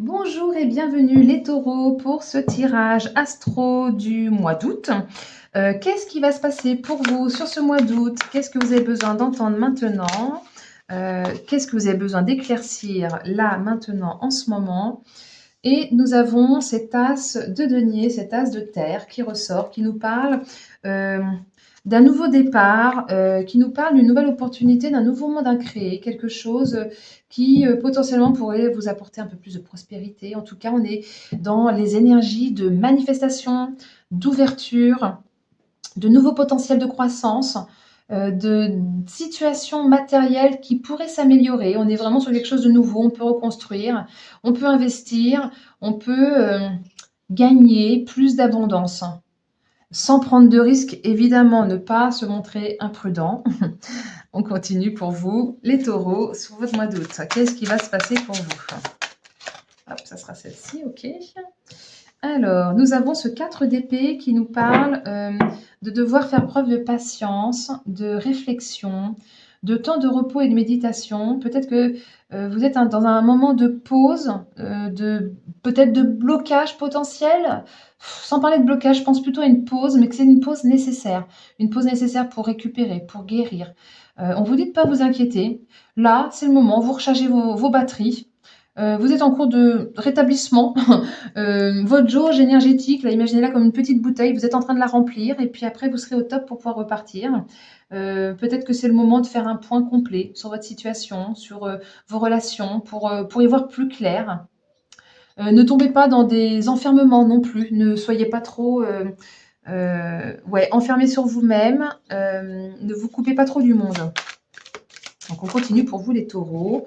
Bonjour et bienvenue les taureaux pour ce tirage astro du mois d'août. Qu'est-ce qui va se passer pour vous sur ce mois d'août? Qu'est-ce que vous avez besoin d'entendre maintenant? Qu'est-ce que vous avez besoin d'éclaircir là, maintenant, en ce moment? Et nous avons cet as de denier, cet as de terre qui ressort, qui nous parle euh, d'un nouveau départ, qui nous parle d'une nouvelle opportunité, d'un nouveau monde à créer, quelque chose qui potentiellement pourrait vous apporter un peu plus de prospérité. En tout cas, on est dans les énergies de manifestation, d'ouverture, de nouveaux potentiels de croissance, de situations matérielles qui pourraient s'améliorer. On est vraiment sur quelque chose de nouveau, on peut reconstruire, on peut investir, on peut gagner plus d'abondance. Sans prendre de risques, évidemment, ne pas se montrer imprudent. On continue pour vous, les taureaux, sur votre mois d'août. Qu'est-ce qui va se passer pour vous? Hop, ça sera celle-ci, ok. Alors, nous avons ce 4 d'épée qui nous parle de devoir faire preuve de patience, de réflexion, de temps de repos et de méditation. Peut-être que vous êtes dans un moment de pause, peut-être de blocage potentiel. Sans parler de blocage, je pense plutôt à une pause, mais que c'est une pause nécessaire. Une pause nécessaire pour récupérer, pour guérir. On vous dit de ne pas vous inquiéter. Là, c'est le moment, vous rechargez vos batteries. Vous êtes en cours de rétablissement. Votre jauge énergétique, là, imaginez-la comme une petite bouteille, vous êtes en train de la remplir et puis après vous serez au top pour pouvoir repartir. Peut-être que c'est le moment de faire un point complet sur votre situation, sur vos relations, pour y voir plus clair. Ne tombez pas dans des enfermements non plus, ne soyez pas trop enfermés sur vous-même, ne vous coupez pas trop du monde. Donc on continue pour vous les taureaux.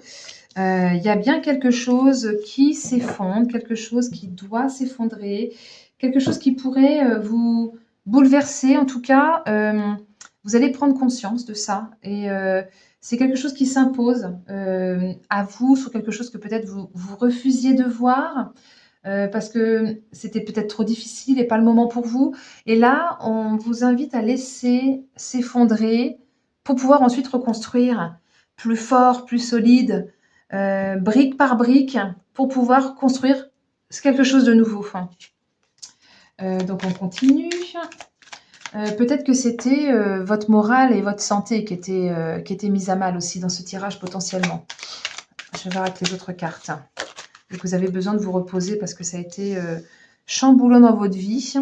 Il y a bien quelque chose qui s'effondre, quelque chose qui doit s'effondrer, quelque chose qui pourrait vous bouleverser. En tout cas, vous allez prendre conscience de ça. Et c'est quelque chose qui s'impose à vous sur quelque chose que peut-être vous refusiez de voir. Parce que c'était peut-être trop difficile et pas le moment pour vous. Et là, on vous invite à laisser s'effondrer pour pouvoir ensuite reconstruire plus fort, plus solide, brique par brique, pour pouvoir construire quelque chose de nouveau. Donc on continue. Peut-être que c'était votre morale et votre santé qui étaient mises à mal aussi dans ce tirage potentiellement. Je vais voir avec les autres cartes. Et que vous avez besoin de vous reposer parce que ça a été chamboulant dans votre vie.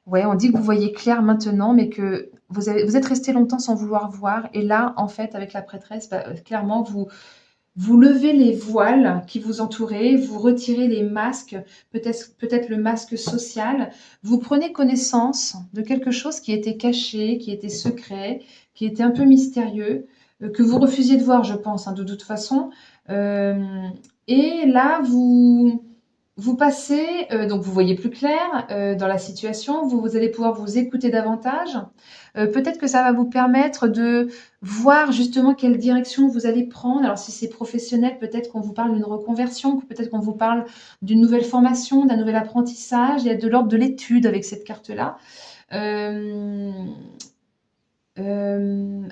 Ouais, on dit que vous voyez clair maintenant, mais que vous êtes resté longtemps sans vouloir voir. Et là, en fait, avec la prêtresse, clairement, vous levez les voiles qui vous entouraient, vous retirez les masques, peut-être le masque social. Vous prenez connaissance de quelque chose qui était caché, qui était secret, qui était un peu mystérieux, que vous refusiez de voir, je pense, de toute façon. Et là, vous passez, donc vous voyez plus clair dans la situation, vous allez pouvoir vous écouter davantage. Peut-être que ça va vous permettre de voir justement quelle direction vous allez prendre. Alors si c'est professionnel, peut-être qu'on vous parle d'une reconversion, peut-être qu'on vous parle d'une nouvelle formation, d'un nouvel apprentissage. Il y a de l'ordre de l'étude avec cette carte-là.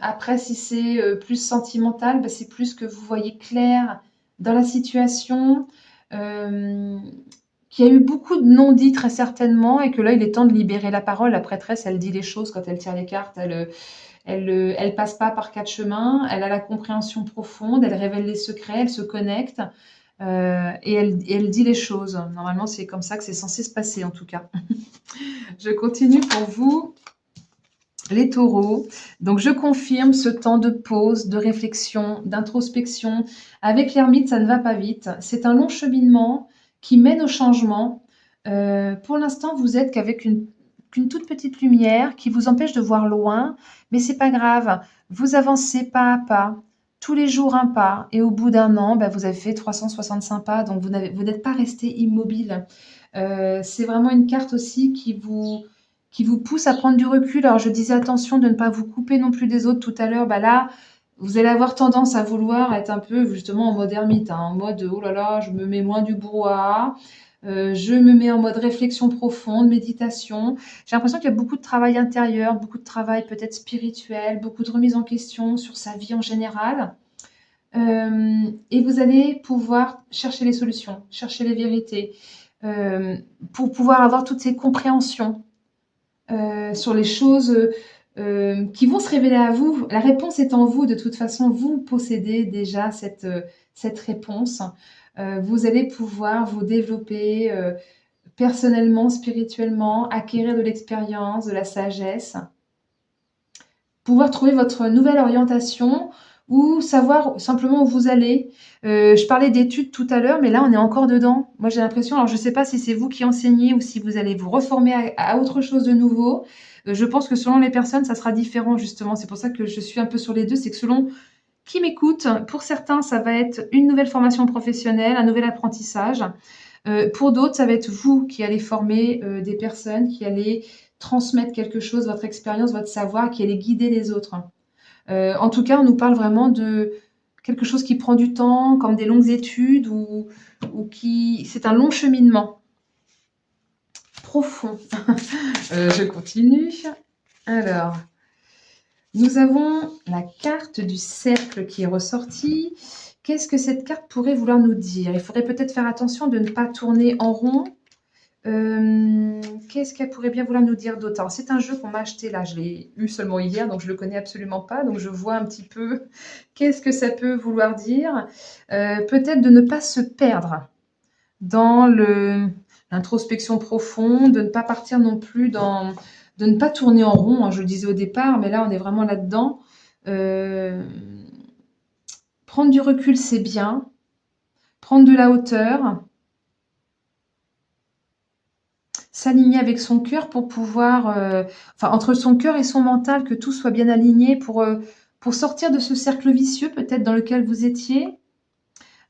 Après, si c'est plus sentimental, c'est plus que vous voyez clair dans la situation, qu'il y a eu beaucoup de non-dits très certainement et que là, il est temps de libérer la parole. La prêtresse, elle dit les choses quand elle tire les cartes. Elle passe pas par quatre chemins. Elle a la compréhension profonde. Elle révèle les secrets. Elle se connecte et elle dit les choses. Normalement, c'est comme ça que c'est censé se passer en tout cas. Je continue pour vous. Les taureaux. Donc, je confirme ce temps de pause, de réflexion, d'introspection. Avec l'ermite, ça ne va pas vite. C'est un long cheminement qui mène au changement. Pour l'instant, vous êtes qu'avec qu'une toute petite lumière qui vous empêche de voir loin, mais c'est pas grave. Vous avancez pas à pas, tous les jours un pas, et au bout d'un an, vous avez fait 365 pas, donc vous n'êtes pas resté immobile. C'est vraiment une carte aussi qui vous pousse à prendre du recul. Alors, je disais attention de ne pas vous couper non plus des autres tout à l'heure. Là, vous allez avoir tendance à vouloir être un peu justement en mode ermite, en mode oh là là, je me mets loin du brouhaha, je me mets en mode réflexion profonde, méditation. J'ai l'impression qu'il y a beaucoup de travail intérieur, beaucoup de travail peut-être spirituel, beaucoup de remise en question sur sa vie en général. et vous allez pouvoir chercher les solutions, chercher les vérités, pour pouvoir avoir toutes ces compréhensions sur les choses qui vont se révéler à vous. La réponse est en vous, de toute façon, vous possédez déjà cette réponse. Vous allez pouvoir vous développer personnellement, spirituellement, acquérir de l'expérience, de la sagesse, pouvoir trouver votre nouvelle orientation ou savoir simplement où vous allez. Je parlais d'études tout à l'heure, mais là, on est encore dedans. Moi, j'ai l'impression, alors je ne sais pas si c'est vous qui enseignez ou si vous allez vous reformer à autre chose de nouveau. Je pense que selon les personnes, ça sera différent, justement. C'est pour ça que je suis un peu sur les deux. C'est que selon qui m'écoute, pour certains, ça va être une nouvelle formation professionnelle, un nouvel apprentissage. Pour d'autres, ça va être vous qui allez former des personnes, qui allez transmettre quelque chose, votre expérience, votre savoir, qui allez guider les autres. En tout cas, on nous parle vraiment de quelque chose qui prend du temps, comme des longues études, ou qui... C'est un long cheminement profond. Je continue. Alors, nous avons la carte du cercle qui est ressortie. Qu'est-ce que cette carte pourrait vouloir nous dire? Il faudrait peut-être faire attention de ne pas tourner en rond. Qu'est-ce qu'elle pourrait bien vouloir nous dire d'autre? Alors, c'est un jeu qu'on m'a acheté là, je l'ai eu seulement hier, donc je le connais absolument pas, donc je vois un petit peu qu'est-ce que ça peut vouloir dire. Peut-être de ne pas se perdre dans l'introspection profonde, de ne pas partir non plus de ne pas tourner en rond, hein, je le disais au départ, mais là on est vraiment là-dedans. Prendre du recul, c'est bien. Prendre de la hauteur. S'aligner avec son cœur pour pouvoir, enfin entre son cœur et son mental, que tout soit bien aligné pour sortir de ce cercle vicieux peut-être dans lequel vous étiez.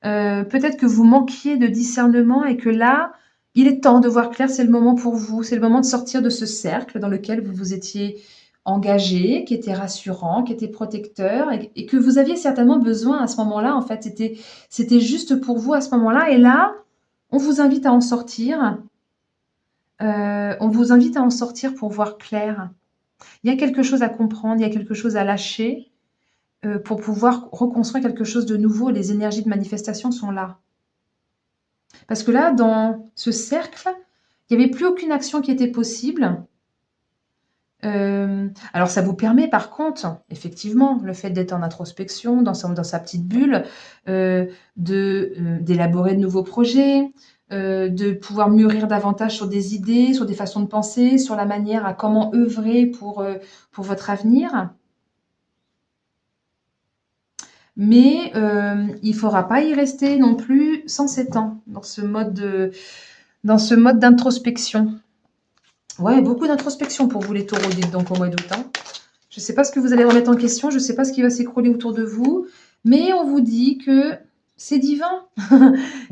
Peut-être que vous manquiez de discernement et que là, il est temps de voir clair, c'est le moment pour vous, c'est le moment de sortir de ce cercle dans lequel vous vous étiez engagé, qui était rassurant, qui était protecteur et que vous aviez certainement besoin à ce moment-là. En fait, c'était juste pour vous à ce moment-là. Et là, on vous invite à en sortir. On vous invite à en sortir pour voir clair. Il y a quelque chose à comprendre, il y a quelque chose à lâcher pour pouvoir reconstruire quelque chose de nouveau. Les énergies de manifestation sont là. Parce que là, dans ce cercle, il n'y avait plus aucune action qui était possible. Alors ça vous permet par contre, effectivement, le fait d'être en introspection, dans sa petite bulle, d'élaborer de nouveaux projets, de pouvoir mûrir davantage sur des idées, sur des façons de penser, sur la manière à comment œuvrer pour votre avenir. Mais il ne faudra pas y rester non plus 107 ans dans ce mode d'introspection. Ouais, beaucoup d'introspection pour vous les taureaux, dites donc au mois d'août. Hein. Je ne sais pas ce que vous allez remettre en question, je ne sais pas ce qui va s'écrouler autour de vous, mais on vous dit que c'est divin.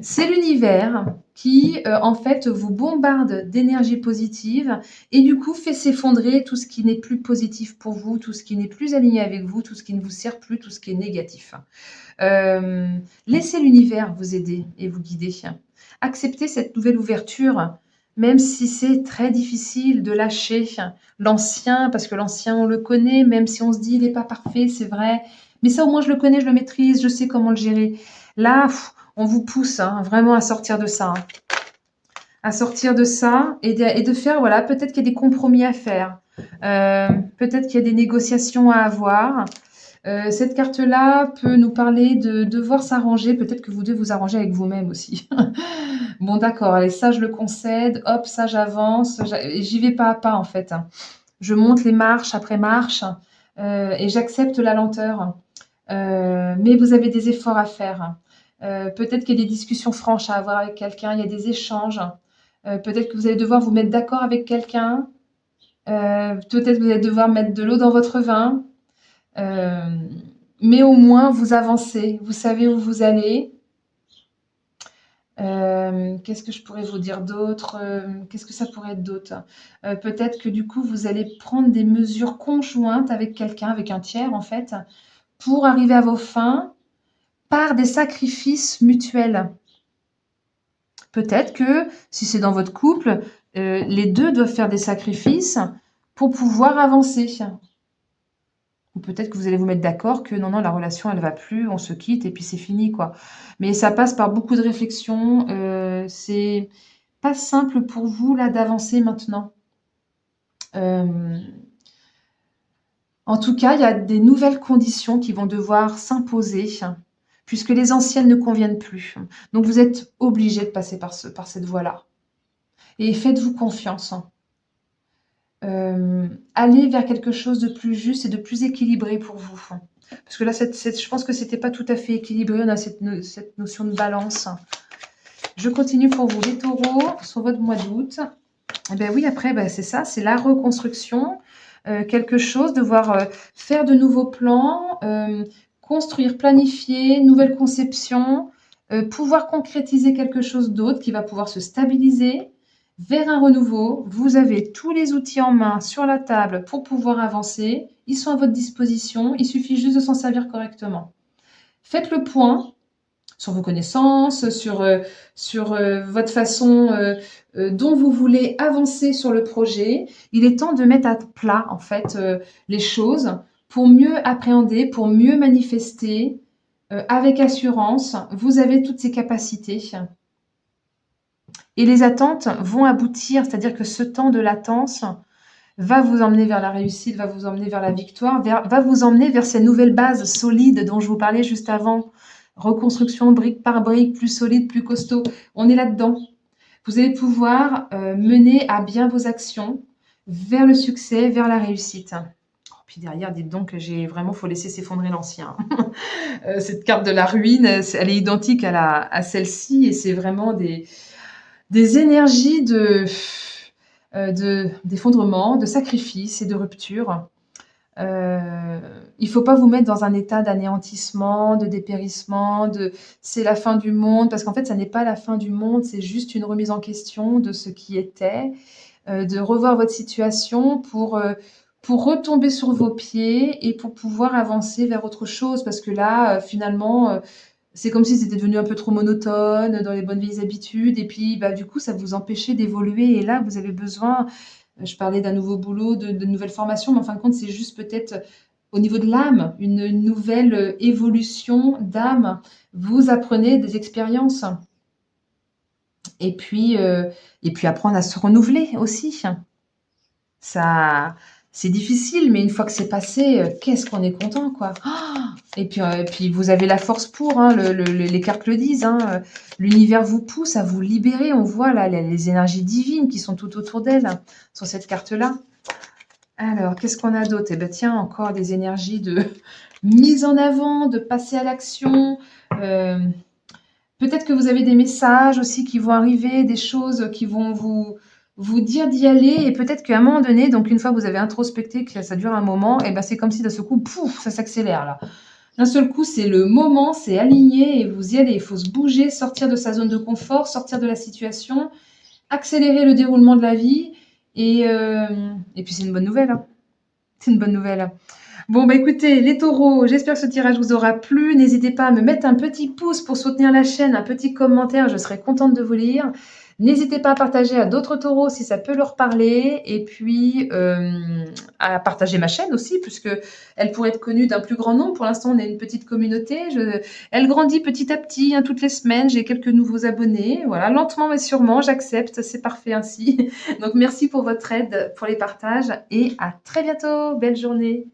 C'est l'univers qui, en fait, vous bombarde d'énergie positive et du coup fait s'effondrer tout ce qui n'est plus positif pour vous, tout ce qui n'est plus aligné avec vous, tout ce qui ne vous sert plus, tout ce qui est négatif. Laissez l'univers vous aider et vous guider. Acceptez cette nouvelle ouverture, même si c'est très difficile de lâcher l'ancien, parce que l'ancien, on le connaît, même si on se dit il n'est pas parfait, c'est vrai. Mais ça, au moins, je le connais, je le maîtrise, je sais comment le gérer. Là, on vous pousse vraiment à sortir de ça. À sortir de ça et de faire, voilà, peut-être qu'il y a des compromis à faire. Peut-être qu'il y a des négociations à avoir. Cette carte-là peut nous parler de devoir s'arranger. Peut-être que vous devez vous arranger avec vous-même aussi. Bon, d'accord, allez, ça, je le concède. Hop, ça, j'avance. J'y vais pas à pas, en fait. Je monte les marches après marche et j'accepte la lenteur. Mais vous avez des efforts à faire. Peut-être qu'il y a des discussions franches à avoir avec quelqu'un, il y a des échanges. Peut-être que vous allez devoir vous mettre d'accord avec quelqu'un. Peut-être que vous allez devoir mettre de l'eau dans votre vin. Mais au moins, vous avancez. Vous savez où vous allez. Qu'est-ce que je pourrais vous dire d'autre? Qu'est-ce que ça pourrait être d'autre? Peut-être que du coup, vous allez prendre des mesures conjointes avec quelqu'un, avec un tiers en fait, pour arriver à vos fins par des sacrifices mutuels. Peut-être que si c'est dans votre couple, les deux doivent faire des sacrifices pour pouvoir avancer. Ou peut-être que vous allez vous mettre d'accord que non, non, la relation, elle va plus, on se quitte et puis c'est fini, quoi. Mais ça passe par beaucoup de réflexion. C'est pas simple pour vous, là, d'avancer maintenant. Euh, En tout cas, il y a des nouvelles conditions qui vont devoir s'imposer puisque les anciennes ne conviennent plus. Donc vous êtes obligé de passer par cette voie-là. Et faites-vous confiance. Allez vers quelque chose de plus juste et de plus équilibré pour vous. Parce que là, je pense que c'était pas tout à fait équilibré. On a cette notion de balance. Je continue pour vous, les taureaux, sur votre mois d'août. Eh ben oui, après, ben c'est ça, c'est la reconstruction, quelque chose, devoir faire de nouveaux plans, construire, planifier, nouvelle conception, pouvoir concrétiser quelque chose d'autre qui va pouvoir se stabiliser vers un renouveau. Vous avez tous les outils en main sur la table pour pouvoir avancer. Ils sont à votre disposition. Il suffit juste de s'en servir correctement. Faites le point sur vos connaissances, sur votre façon dont vous voulez avancer sur le projet. Il est temps de mettre à plat, en fait, les choses pour mieux appréhender, pour mieux manifester avec assurance. Vous avez toutes ces capacités. Et les attentes vont aboutir, c'est-à-dire que ce temps de latence va vous emmener vers la réussite, va vous emmener vers la victoire, va vous emmener vers ces nouvelles bases solides dont je vous parlais juste avant. Reconstruction brique par brique, plus solide, plus costaud. On est là-dedans. Vous allez pouvoir mener à bien vos actions vers le succès, vers la réussite. Oh, puis derrière, dites donc, j'ai vraiment, faut laisser s'effondrer l'ancien. Cette carte de la ruine, elle est identique à celle-ci et c'est vraiment des énergies d'effondrement, de sacrifice et de rupture. Il ne faut pas vous mettre dans un état d'anéantissement, de dépérissement, de c'est la fin du monde, parce qu'en fait, ça n'est pas la fin du monde, c'est juste une remise en question de ce qui était, de revoir votre situation pour retomber sur vos pieds et pour pouvoir avancer vers autre chose, parce que là, finalement, c'est comme si c'était devenu un peu trop monotone dans les bonnes vieilles habitudes, et puis bah, du coup, ça vous empêchait d'évoluer, et là, vous avez besoin, je parlais d'un nouveau boulot, de nouvelles formations, mais en fin de compte, c'est juste peut-être au niveau de l'âme, une nouvelle évolution d'âme. Vous apprenez des expériences et puis apprendre à se renouveler aussi. Ça, c'est difficile, mais une fois que c'est passé, qu'est-ce qu'on est content, quoi. Ah, et puis vous avez la force pour, hein, les cartes le disent, hein, l'univers vous pousse à vous libérer. On voit là les énergies divines qui sont tout autour d'elle sur cette carte-là. Alors, qu'est-ce qu'on a d'autre? Eh bien, tiens, encore des énergies de mise en avant, de passer à l'action. Euh, Peut-être que vous avez des messages aussi qui vont arriver, des choses qui vont vous dire d'y aller. Et peut-être qu'à un moment donné, donc une fois que vous avez introspecté, que ça dure un moment, et ben c'est comme si d'un seul coup, pouf, ça s'accélère là. D'un seul coup, c'est le moment, c'est aligné et vous y allez. Il faut se bouger, sortir de sa zone de confort, sortir de la situation, accélérer le déroulement de la vie. Et puis c'est une bonne nouvelle, hein. C'est une bonne nouvelle. Bon, bah écoutez, les taureaux, j'espère que ce tirage vous aura plu. N'hésitez pas à me mettre un petit pouce pour soutenir la chaîne, un petit commentaire, je serai contente de vous lire. N'hésitez pas à partager à d'autres taureaux si ça peut leur parler. Et puis, à partager ma chaîne aussi, puisque elle pourrait être connue d'un plus grand nombre. Pour l'instant, on est une petite communauté. Elle grandit petit à petit, hein, toutes les semaines. J'ai quelques nouveaux abonnés. Voilà, lentement mais sûrement, j'accepte. C'est parfait ainsi. Donc, merci pour votre aide, pour les partages. Et à très bientôt. Belle journée.